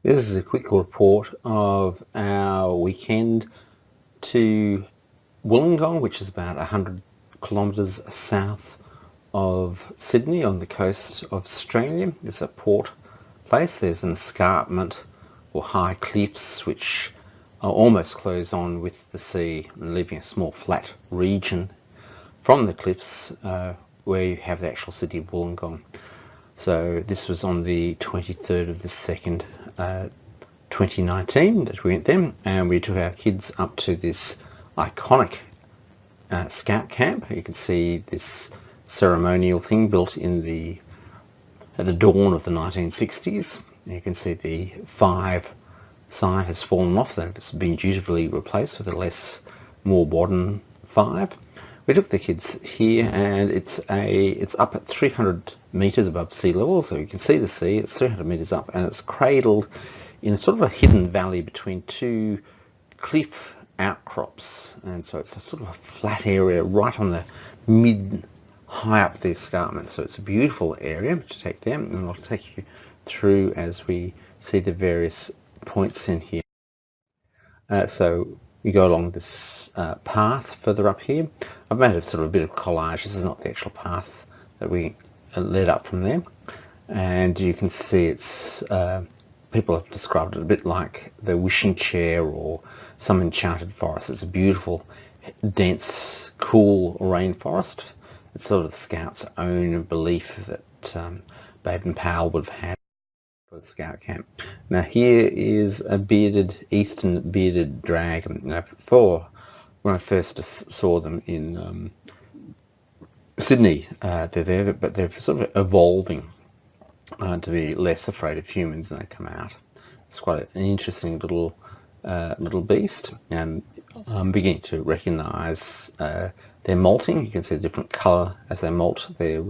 This is a quick report of our weekend to Wollongong, which is about 100 kilometres south of Sydney on the coast of Australia. It's a port place. There's an escarpment or high cliffs which are almost close on with the sea and leaving a small flat region from the cliffs where you have the actual city of Wollongong. So this was on the 23rd of the 2nd, 2019 that we went there, and we took our kids up to this iconic scout camp. You can see this ceremonial thing built in at the dawn of the 1960s. You can see the 5 sign has fallen off. It's been dutifully replaced with a more modern 5. We took the kids here, and it's up at 300 metres above sea level, so you can see the sea. It's 300 metres up, and it's cradled in sort of a hidden valley between 2 cliff outcrops, and so it's a sort of a flat area right on the high up the escarpment. So it's a beautiful area to take them, and I'll take you through as we see the various points in here. So we go along this path further up here. I've made a sort of a bit of collage. This is not the actual path that we led up from there, and you can see it's people have described it a bit like the wishing chair or some enchanted forest. It's a beautiful, dense, cool rainforest. It's sort of the Scouts' own belief that Baden-Powell would have had for the Scout camp. Now here is a eastern bearded dragon. Now, before, when I first saw them in Sydney, they're there, but they're sort of evolving to be less afraid of humans, and they come out. It's quite an interesting little beast, and I'm beginning to recognise their molting. You can see a different colour as they molt their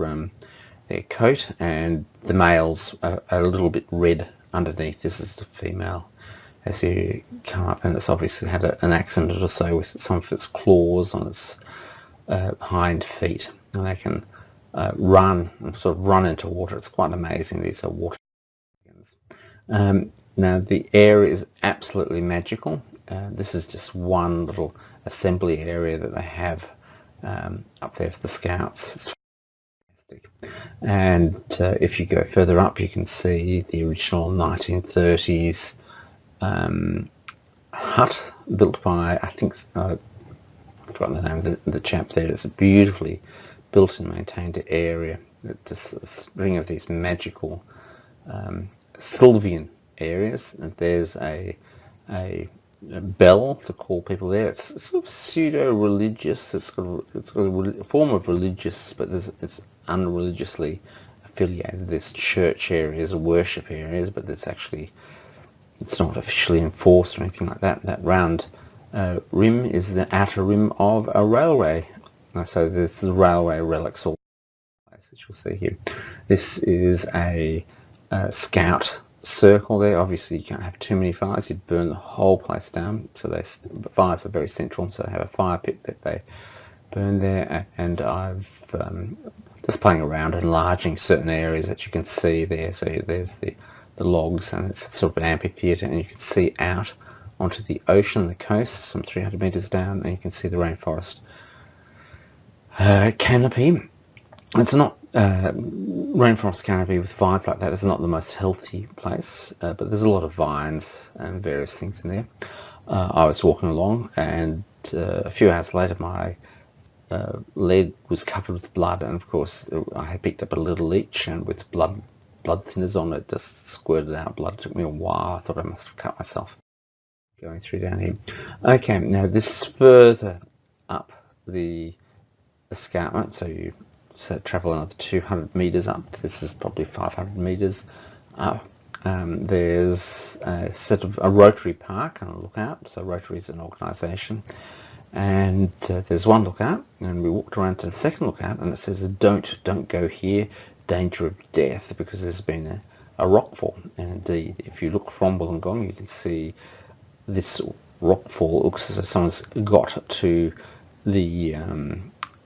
coat, and the males are a little bit red underneath. This is the female as you come up, and it's obviously had an accident or so with some of its claws on its hind feet, and they can run into water. It's quite amazing. These are water dragons. Now the area is absolutely magical. This is just one little assembly area that they have up there for the Scouts. It's fantastic. And if you go further up, you can see the original 1930s hut built by, I think, I've forgotten the name of the chap there. It's a beautifully built and maintained area. Just a string of these magical Sylvian areas, and there's a bell to call people there. It's sort of pseudo-religious. It's got a form of religious, but it's unreligiously affiliated. There's church areas or worship areas, but it's not officially enforced or anything like that. That round rim is the outer rim of a railway. So there's the railway relics all over the place that you'll see here. This is a Scout circle there. Obviously you can't have too many fires, you'd burn the whole place down. So the fires are very central, so they have a fire pit that they burn there, and I've just playing around enlarging certain areas that you can see there. So there's the logs, and it's sort of an amphitheatre, and you can see out onto the ocean, the coast, some 300 metres down, and you can see the rainforest canopy. It's not rainforest canopy with vines like that is not the most healthy place, but there's a lot of vines and various things in there. I was walking along, and a few hours later my leg was covered with blood, and of course I had picked up a little leech, and with blood thinners on it, just squirted out blood. It took me a while. I thought I must have cut myself going through down here. Okay, now this is further up the escarpment, so you travel another 200 metres up. This is probably 500 metres up. There's a Rotary Park and a lookout. So Rotary is an organisation, and there's one lookout, and we walked around to the second lookout, and it says don't go here, danger of death, because there's been a rockfall. And indeed, if you look from Wollongong, you can see this rockfall. It looks as though someone's got to the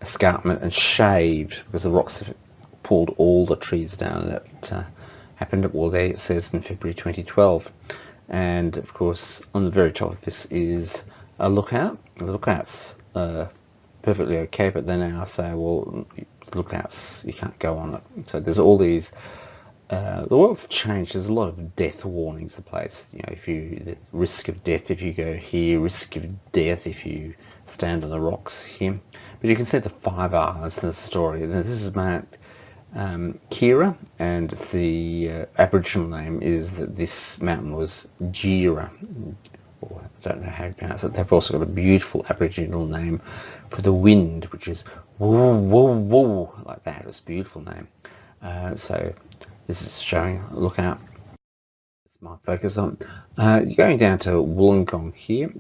escarpment and shaved, because the rocks have pulled all the trees down that happened. Well, there it says in February 2012. And of course, on the very top of this is a lookout. The lookouts perfectly okay, but then now say, well, lookouts, you can't go on it. So there's all these, the world's changed. There's a lot of death warnings in place. You know, the risk of death if you go here, risk of death if you stand on the rocks here. But you can see the 5 R's in the story. Now, this is marked Kira, and the Aboriginal name is that this mountain was Jira. Or, I don't know how you pronounce it. They've also got a beautiful Aboriginal name for the wind, which is woo, woo, woo, like that. It's a beautiful name. So this is showing a lookout. It's my focus on. Going down to Wollongong here.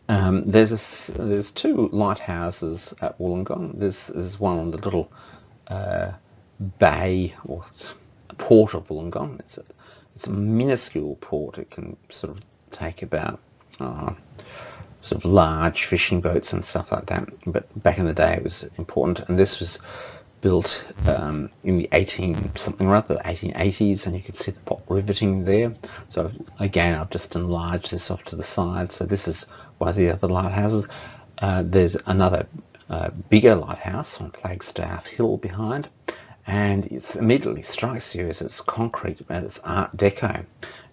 There's 2 lighthouses at Wollongong. There's one on the little bay, or port of Wollongong. It's a minuscule port. It can sort of take about sort of large fishing boats and stuff like that. But back in the day, it was important. And this was built in the 1880s, and you could see the pot riveting there. So again, I've just enlarged this off to the side. So this is one of the other lighthouses. There's another bigger lighthouse on Flagstaff Hill behind, and it immediately strikes you as it's concrete, but it's Art Deco.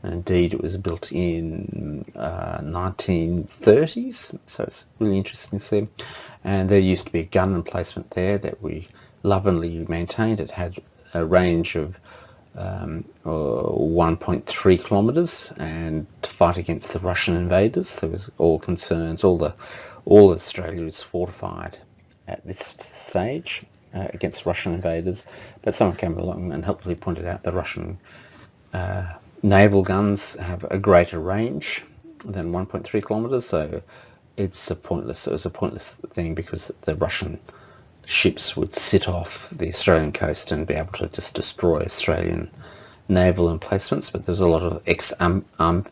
And indeed, it was built in 1930s, so it's really interesting to see. And there used to be a gun emplacement there that we lovingly maintained. It had a range of 1.3 kilometres, and to fight against the Russian invaders, there was all concerns. All Australia is fortified at this stage against Russian invaders, but someone came along and helpfully pointed out the Russian naval guns have a greater range than 1.3 kilometres, so it was a pointless thing, because the Russian ships would sit off the Australian coast and be able to just destroy Australian naval emplacements. But there's a lot of ex-Empire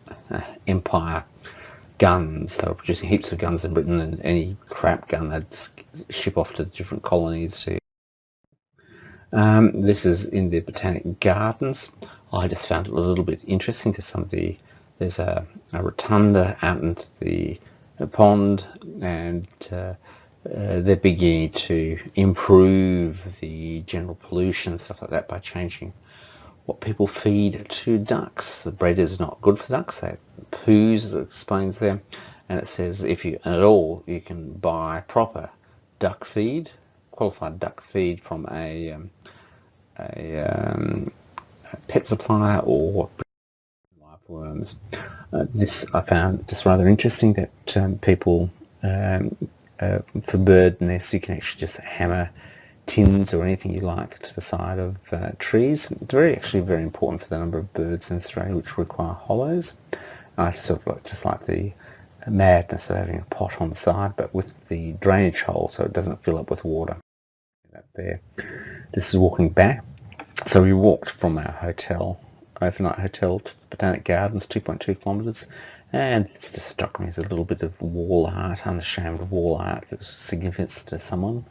guns. They were producing heaps of guns in Britain, and any crap gun they'd ship off to the different colonies. This is in the Botanic Gardens. I just found it a little bit interesting. There's a rotunda out into the pond, and they're beginning to improve the general pollution, stuff like that, by changing what people feed to ducks. The bread is not good for ducks. They poos, as it explains there, and it says if you you can buy proper duck feed, qualified duck feed from a pet supplier or live worms. This I found just rather interesting, that people for bird nests, you can actually just hammer tins or anything you like to the side of trees. It's actually very important for the number of birds in Australia which require hollows. I sort of just like the madness of having a pot on the side, but with the drainage hole so it doesn't fill up with water. That there. This is walking back. So we walked from our overnight hotel, to the Botanic Gardens, 2.2 kilometres, and it's just struck me as a little bit of wall art, unashamed wall art that's significant to someone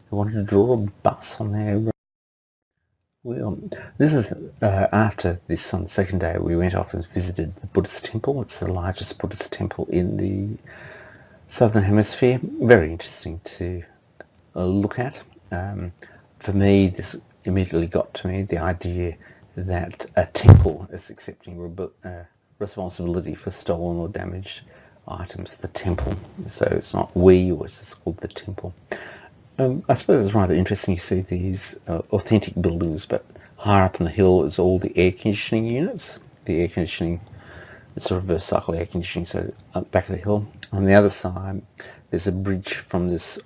who wanted to draw a bus on their wheel. This is after this, on the second day, we went off and visited the Buddhist temple. It's the largest Buddhist temple in the Southern Hemisphere. Very interesting to look at. For me, this immediately got to me, the idea that a temple is accepting responsibility for stolen or damaged items. The temple. So it's not we, or it's just called the temple. I suppose it's rather interesting. You see these authentic buildings, but higher up on the hill is all the air conditioning units. The air conditioning, it's sort of reverse cycle air conditioning, so at the back of the hill. On the other side, there's a bridge from this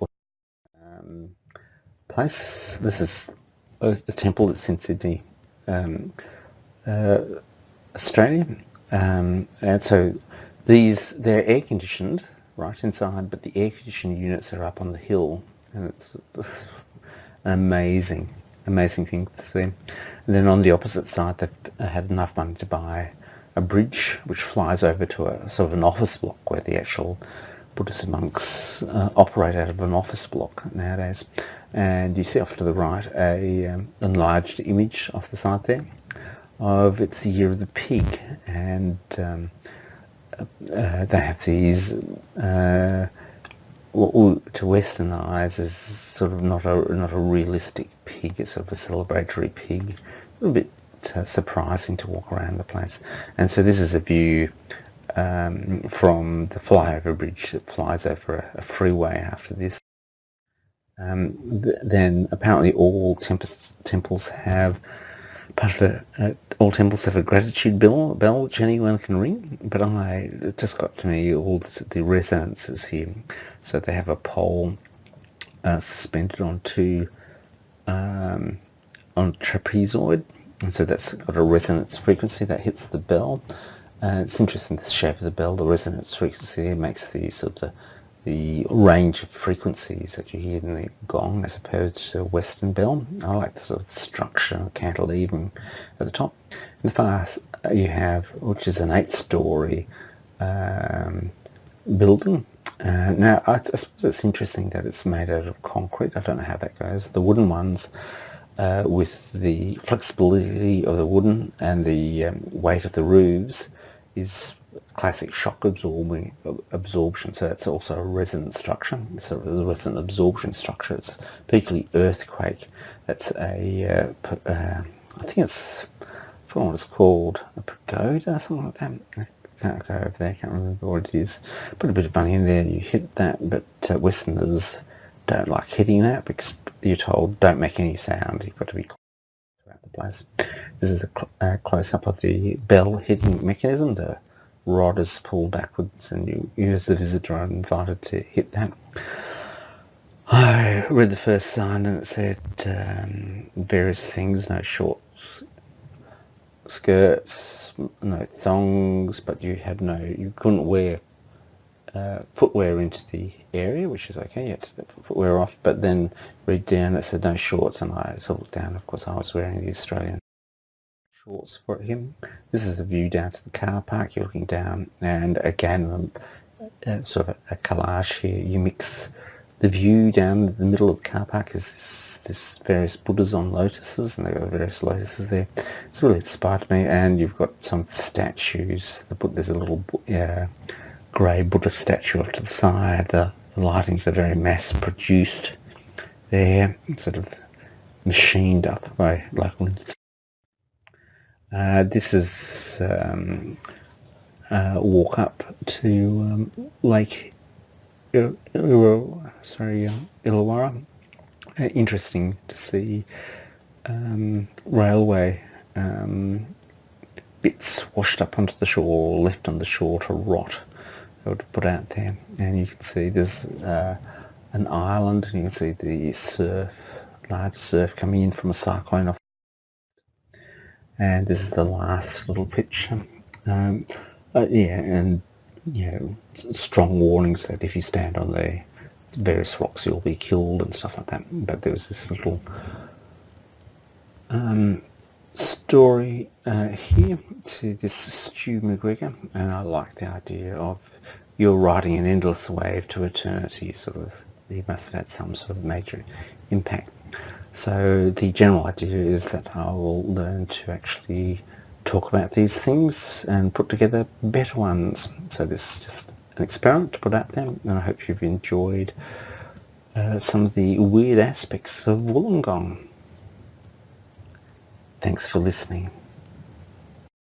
place. This is a temple that's in Sydney, Australia. And so they're air conditioned right inside, but the air conditioning units are up on the hill, and it's an amazing thing to see. And then on the opposite side, they've had enough money to buy a bridge which flies over to a sort of an office block where the actual Buddhist monks operate out of an office block nowadays. And you see off to the right a enlarged image off the side there of it's the year of the pig, and they have these what to Western eyes is sort of not a realistic pig. It's sort of a celebratory pig, a little bit surprising to walk around the place. And so this is a view from the flyover bridge that flies over a freeway after this. Then apparently all temples have all temples have a gratitude bell which anyone can ring, but it just got to me all the resonances here. So they have a pole suspended onto on trapezoid, and so that's got a resonance frequency that hits the bell. It's interesting, the shape of the bell, the resonance frequency makes the sort of the range of frequencies that you hear in the gong as opposed to a Western bell. I like the sort of structure and the cantilever at the top. In the far you have, which is an 8-story building. Now I suppose it's interesting that it's made out of concrete. I don't know how that goes. The wooden ones, with the flexibility of the wooden and the weight of the roofs, is classic shock absorption, so that's also a resonant structure. So the resonant absorption structure, it's particularly earthquake. That's a I think it's, I forgot what it's called, a pagoda or something like that. I can't go over there, I can't remember what it is. Put a bit of money in there, you hit that, but Westerners don't like hitting that because you're told don't make any sound. You've got to be throughout the place. This is a close-up of the bell hitting mechanism. The rod is pulled backwards and you as the visitor are invited to hit that. I read the first sign and it said various things, no short skirts, no thongs, but you couldn't wear footwear into the area, which is okay, you had to take footwear off, but then read down it said no shorts, and I sort of looked down. Of course I was wearing the Australian shorts for him. This is a view down to the car park. You're looking down, and again sort of a collage here. You mix the view down the middle of the car park is this various Buddhas on lotuses, and they've got various lotuses there. It's really inspired me. And you've got some statues. There's a little grey Buddha statue off to the side. The lightings are very mass produced there, sort of machined up by local industry. This is a walk up to Lake Illawarra. Interesting to see railway bits washed up onto the shore or left on the shore to rot. They would put out there, and you can see there's an island, and you can see the large surf coming in from a cyclone off. And this is the last little picture. Strong warnings that if you stand on the various rocks you'll be killed and stuff like that. But there was this little story here to this Stu McGregor, and I like the idea of you're riding an endless wave to eternity. He must have had some sort of major impact. So the general idea is that I will learn to actually talk about these things and put together better ones. So this is just an experiment to put out there, and I hope you've enjoyed some of the weird aspects of Wollongong. Thanks for listening.